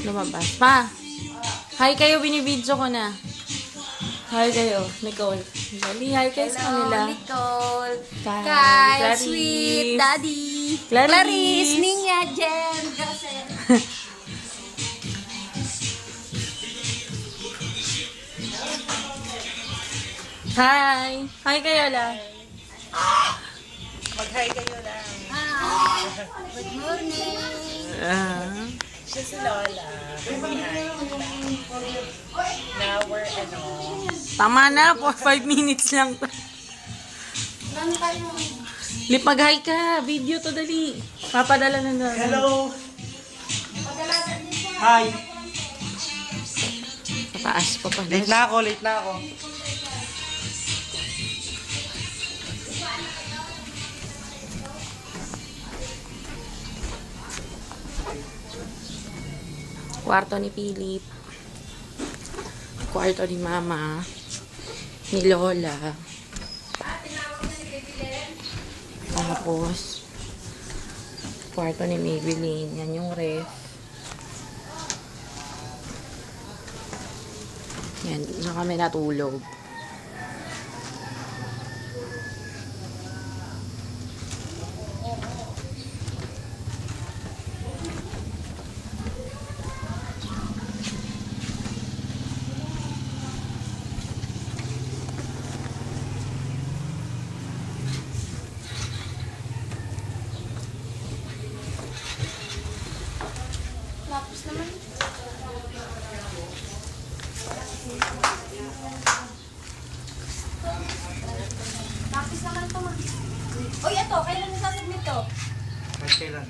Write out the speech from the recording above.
Lumabas. Pa! Hi kayo, binibidyo ko na. Hi kayo, Nicole. Dali, hi kayo sa kanila. Nicole. Kyle, Kyle, Clarice. Sweet, Daddy. Clarice. Ninya, Jen, Joseph. Hi! Hi kayo lang. Mag-hi kayo lang. Good morning. Siya si Lola. Hi. Now we're Tama na, for 5 minutes lang. Lip, mag-hi ka. Video to, dali. Papadala na na. Hello! Hi! Pataas pa pa. Late na ako, late na ako. Kwarto ni Philip. Kwarto ni Mama. Ni Lola. Tapos, kwarto ni Maybelline. Yan yung ref. Yan, na kami natulog. Tapos naman. Tapos naman ito, ma. Uy, ito, kailan nasasubmit to? Kailan?